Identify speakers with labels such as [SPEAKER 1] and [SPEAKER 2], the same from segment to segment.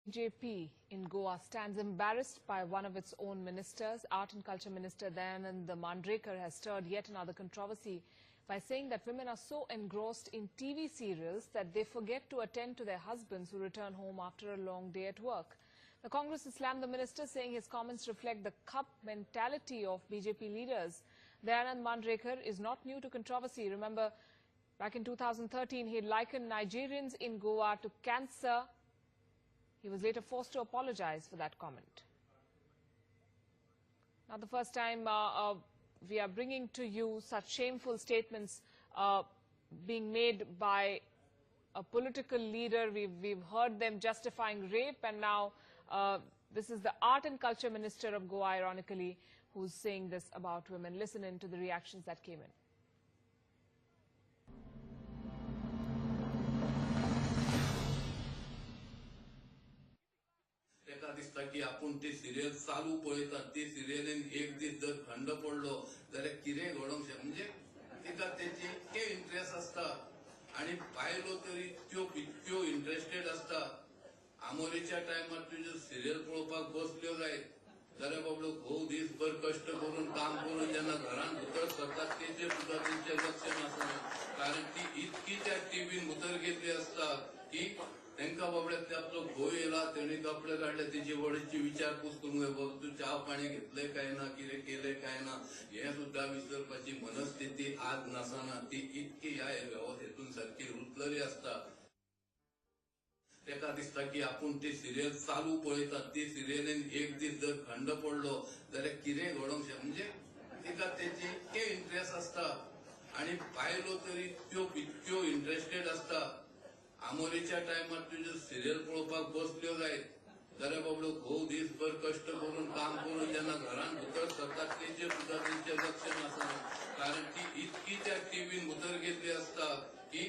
[SPEAKER 1] BJP in Goa stands embarrassed by one of its own ministers. Art and Culture Minister Dayanand Mandrekar has stirred yet another controversy by saying that women are so engrossed in TV serials that they forget to attend to their husbands who return home after a long day at work. The Congress has slammed the minister, saying his comments reflect the khap mentality of BJP leaders. Dayanand Mandrekar is not new to controversy. Remember, back in 2013, he likened Nigerians in Goa to cancer. He was later forced to apologize for that comment. Not the first time we are bringing to you such shameful statements being made by a political leader. We've heard them justifying rape, and now this is the Art and Culture Minister of Goa, ironically, who's saying this about women. Listen in to the reactions that came in.
[SPEAKER 2] एका दिसता की आपण ती serial चालू पळयतात ती सिरियलीन एक दीस जर खंड पडलो जाल्यार कितें घडोवंक शकता म्हणजे तिका तेची इतके इंटरेस्ट आसता आणि बायलो तरी त्यो इंटरेस्टेड आसता आमोरेच्या टायमार तुज्यो सिरियल पळोवपाक बसल्यो जायत जाल्यार बाबडो भोव दीसभर कश्ट करून काम करून जेन्ना घरान भितर सरतात तेचेर सुद्दां तेंचें लक्ष नासना कारण ती इतकी त्या टीव्हीन भितर गेल्ली आसता की तांकां बाबड्या ते आपलो घोव येयला तेणी कपडे काडले तेची वडीची विचारपूस करूंक जाय बाबा तूं च्या पाणी घेतले काय ना कितें केलें काय ना हें सुद्दां विसरपाची मनस्थिती आज नासना ती इतकी ह्या हेतून सारकी रुतलरी आसता तेका दिसता की आपण ती सिरियल चालू पळयतात ती सिरियलीन एक दीस जर खंड पडलो जाल्यार कितें घडोवंक शकता म्हणजे तिका तेची इतके इंटरेस्ट आसता आणि बायलो तरी त्यो इंटरेस्टेड आसता आमोरेच्या टायमार तुज्यो सिरियल पळोवपाक बसल्यो जायत जाल्यार बाबडो भोव दीसभर कश्ट करून काम करून जेन्ना घरान भितर सरतात तेचेर सुद्दां तेंचें लक्ष नासना कारण ती इतकी त्या टीव्हीन भितर गेल्ली आसता की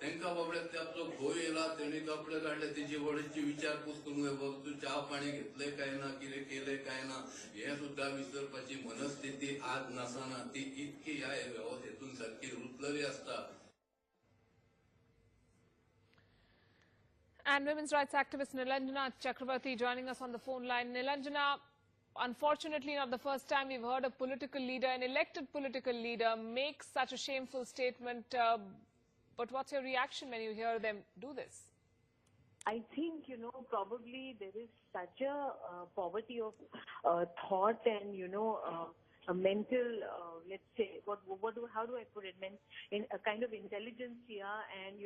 [SPEAKER 2] तांकां बाबड्या ते आपलो घोव येयला तेणी कपडे काडले तेची वडीची विचारपूस करूंक जाय बाबा तूं च्या पाणी घेतले काय ना कितें केलें काय ना हें सुद्दां विसरपाची मनस्थिती आज नासना ती इतकी ह्या हेतून सारकी रुतलरी आसता.
[SPEAKER 1] And women's rights activist Nilanjana Chakravarti joining us on the phone line. Nilanjana, unfortunately not the first time we've heard a political leader, an elected political leader, make such a shameful statement. But what's your reaction when you hear them do this?
[SPEAKER 3] I think, probably there is such a poverty of thought and, a mental, let's say, how do I put it, in a kind of intelligence here and,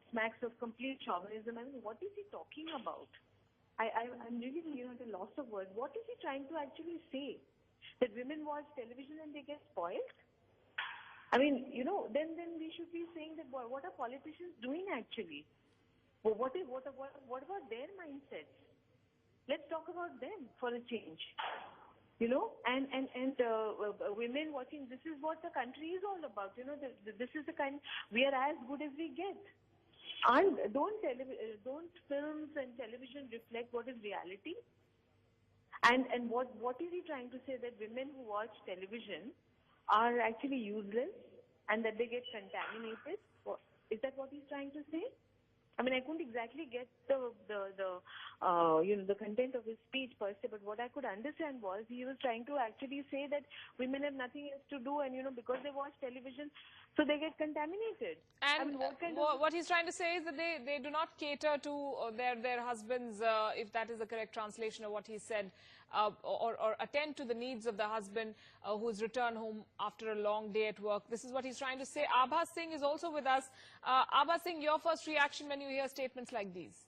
[SPEAKER 3] smacks of complete chauvinism. I mean, what is he talking about? I'm really, at a loss of words. What is he trying to actually say? That women watch television and they get spoiled? I mean, then we should be saying that what are politicians doing actually? Well, what about their mindsets? Let's talk about them for a change. And women watching, this is what the country is all about. This is the kind, we are as good as we get. And don't films and television reflect what is reality? And what is he trying to say, that women who watch television are actually useless and that they get contaminated? Is that what he's trying to say? I mean, I couldn't exactly get the content of his speech per se, but what I could understand was he was trying to actually say that women have nothing else to do, and because they watch television, so they get contaminated.
[SPEAKER 1] And
[SPEAKER 3] I mean,
[SPEAKER 1] what he's trying to say is that they do not cater to their husbands, if that is the correct translation of what he said, or attend to the needs of the husband who's returned home after a long day at work. This is what he's trying to say. Abha Singh is also with us. Abha Singh, your first reaction when you hear statements like these?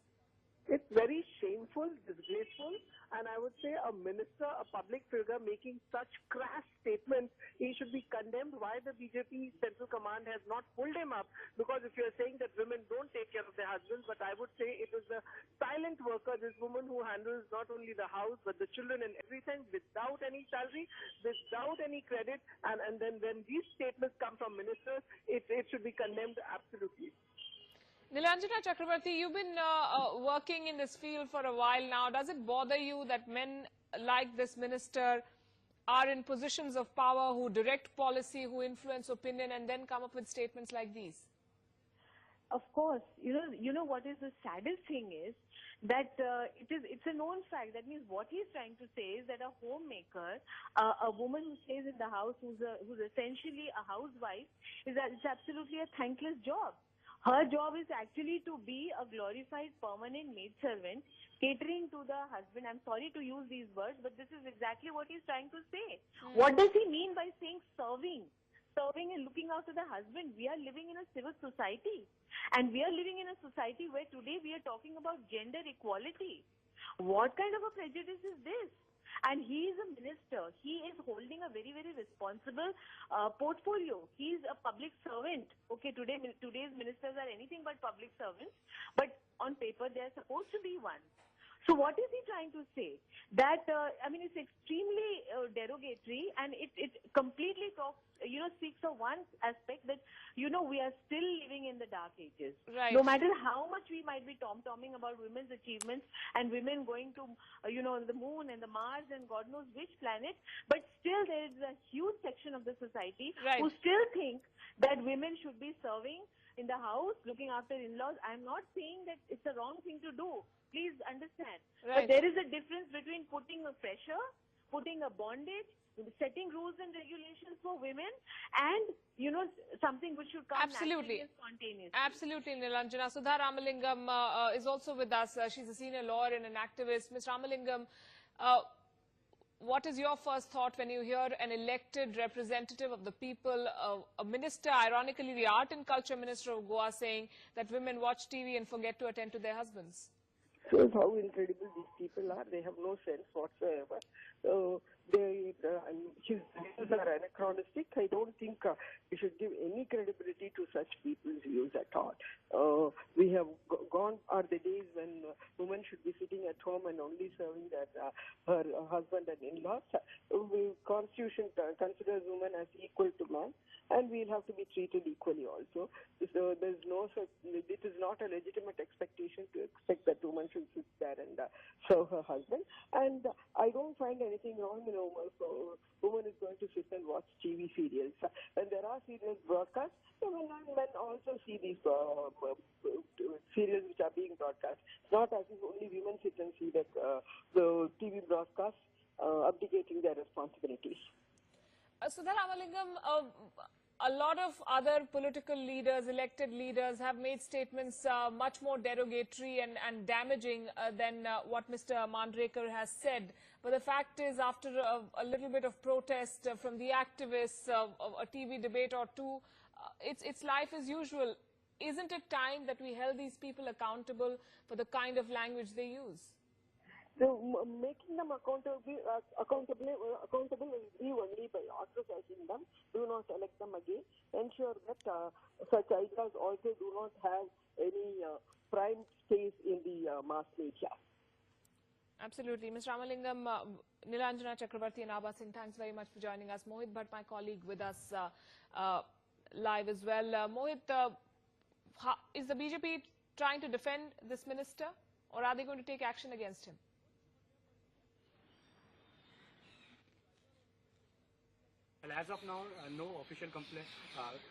[SPEAKER 4] It's very shameful, disgraceful, and I would say a minister, a public figure making such crass statements, he should be condemned. Why the BJP Central Command has not pulled him up? Because if you're saying that women don't take care of their husbands, but I would say it is the silent worker, this woman who handles not only the house, but the children and everything without any salary, without any credit, and then when these statements come from ministers, it should be condemned absolutely.
[SPEAKER 1] Nilanjana Chakravarti, you've been working in this field for a while now. Does it bother you that men like this minister are in positions of power, who direct policy, who influence opinion, and then come up with statements like these?
[SPEAKER 3] Of course, you know what is the saddest thing is that it's a known fact. That means what he's trying to say is that a homemaker, a woman who stays in the house, who's essentially a housewife, it's absolutely a thankless job. Her job is actually to be a glorified permanent maidservant, catering to the husband. I'm sorry to use these words, but this is exactly what he's trying to say. What does he mean by saying serving? Serving and looking after the husband. We are living in a civil society. And we are living in a society where today we are talking about gender equality. What kind of a prejudice is this? And he is a minister. He is holding a very, very responsible portfolio. He is a public servant. Okay, today's ministers are anything but public servants. But on paper, they are supposed to be one. So what is he trying to say? That, it's extremely derogatory, and it completely speaks of one aspect that, we are still living in the dark ages.
[SPEAKER 1] Right.
[SPEAKER 3] No matter how much we might be tom-tomming about women's achievements and women going to, the moon and the Mars and God knows which planet, but still there is a huge section of the society who still think that women should be serving in the house, looking after in-laws. I'm not saying that it's a wrong thing to do. Please understand. But there is a difference between putting a pressure, putting a bondage, setting rules and regulations for women, and, something which should come naturally and spontaneously.
[SPEAKER 1] Absolutely, Nilanjana. Sudha Ramalingam is also with us. She's a senior lawyer and an activist. Ms. Ramalingam, what is your first thought when you hear an elected representative of the people, a minister, ironically the art and culture minister of Goa, saying that women watch TV and forget to attend to their husbands?
[SPEAKER 4] Shows how incredible these people are. They have no sense whatsoever. His views are anachronistic. I don't think we should give any credibility to such people's views at all. We have gone are the days when women should be sitting at home and only serving her husband and in-laws. Constitution considers women as equal to man, and we'll have to be treated equally also. So there's it is not a legitimate expectation to expect that woman should sit there and serve her husband. And I don't find anything wrong, so woman is going to sit and watch TV serials. When there are serials broadcast, women and men also see these serials which are being broadcast. It's not as if only women sit and see the TV broadcast, abdicating their responsibilities.
[SPEAKER 1] Sudha Ramalingam, a lot of other political leaders, elected leaders, have made statements much more derogatory and damaging than what Mr. Mandrekar has said. But the fact is, after a little bit of protest from the activists, a TV debate or two, it's life as usual. Isn't it time that we held these people accountable for the kind of language they use?
[SPEAKER 4] So making them accountable is be only by ostracizing them. Do not elect them again. Ensure that such ideas also do not have any prime space in the mass media.
[SPEAKER 1] Absolutely. Ms. Ramalingam, Nilanjana Chakrabarti and Abha Singh, thanks very much for joining us. Mohit Bhatt, my colleague, with us live as well. Mohit, is the BJP trying to defend this minister, or are they going to take action against him?
[SPEAKER 5] Well, as of now, no official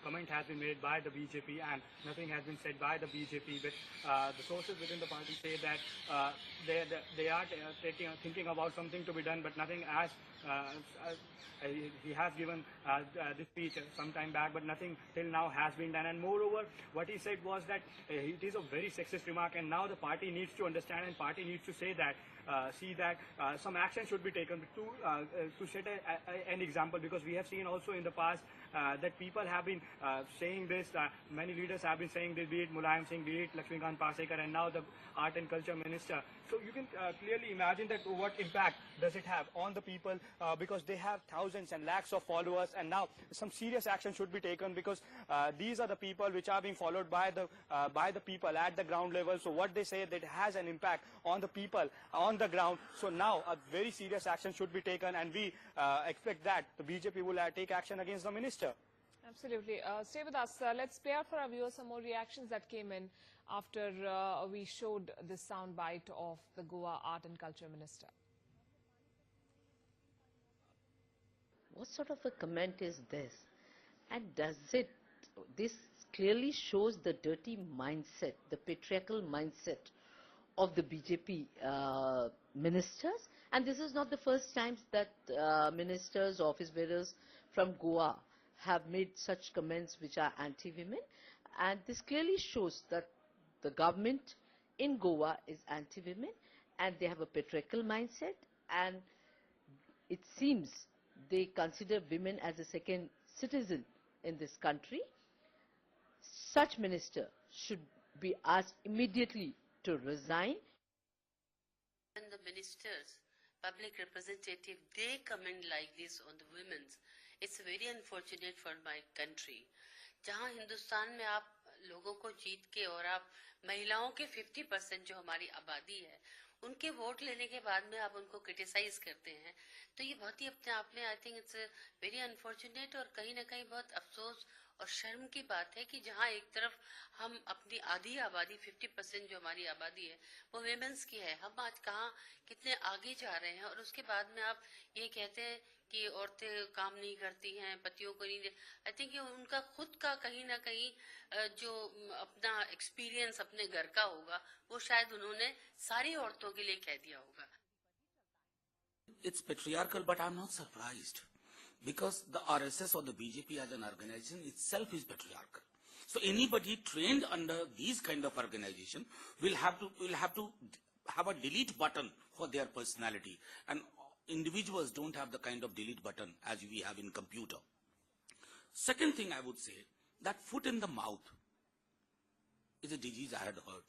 [SPEAKER 5] comment has been made by the BJP, and nothing has been said by the BJP. But the sources within the party say that they are thinking about something to be done, but nothing as he has given this speech some time back, but nothing till now has been done. And moreover, what he said was that it is a very sexist remark, and now the party needs to understand, and party needs to say that some action should be taken to set an example, because we have seen also in the past that people have been saying this, many leaders have been saying this, be it Mulayam Singh, be it Lakshmikant Pasekar, and now the Art and Culture Minister. So you can clearly imagine that what impact does it have on the people, because they have thousands and lakhs of followers, and now some serious action should be taken, because these are the people which are being followed by the people at the ground level. So what they say, that has an impact on the people on the ground. So now a very serious action should be taken, and we expect that the BJP will take action against the minister.
[SPEAKER 1] Absolutely. Stay with us. Let's play out for our viewers some more reactions that came in after we showed this sound bite of the Goa Art and Culture Minister.
[SPEAKER 6] What sort of a comment is this? And does this clearly shows the dirty mindset, the patriarchal mindset of the BJP ministers. And this is not the first time that ministers, office bearers from Goa have made such comments which are anti-women. And this clearly shows that the government in Goa is anti-women and they have a patriarchal mindset, and it seems they consider women as a second citizen in this country. Such minister should be asked immediately to resign.
[SPEAKER 7] When the ministers, public representative, they comment like this on the women's, it's very unfortunate for my country. जहाँ हिंदुस्तान में आप लोगों को जीत के और आप महिलाओं के 50% जो हमारी आबादी है उनके वोट लेने के बाद में आप उनको क्रिटिसाइज करते हैं, तो ये बहुत ही अपने आप में I think it's very unfortunate और कहीं ना कहीं बहुत अफसोस और शर्म की बात है कि जहाँ एक तरफ हम अपनी आधी आबादी 50% जो हमारी आबादी है वो वेमेंस की है, हम आज कहाँ कितने आगे जा रहे हैं और उसके बाद में आप ये कहते हैं कि औरतें काम नहीं करती हैं, पतियों को नहीं। आई थिंक ये उनका खुद का कहीं ना कहीं जो अपना एक्सपीरियंस अपने घर का होगा वो शायद उन्होंने सारी औरतों के लिए कह दिया होगा।
[SPEAKER 8] It's patriarchal, but I'm not surprised because the RSS or the BJP as an organization itself is patriarchal. So anybody trained under these kind of organization will have to have a delete button for their personality, and individuals don't have the kind of delete button as we have in computer. Second thing I would say, that foot in the mouth is a disease I had heard.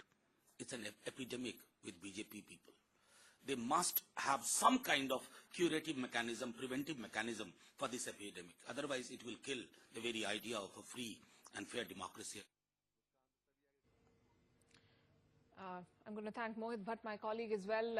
[SPEAKER 8] It's an epidemic with BJP people. They must have some kind of curative mechanism, preventive mechanism for this epidemic. Otherwise, it will kill the very idea of a free and fair democracy.
[SPEAKER 1] I'm going to thank Mohit Bhatt, my colleague, as well.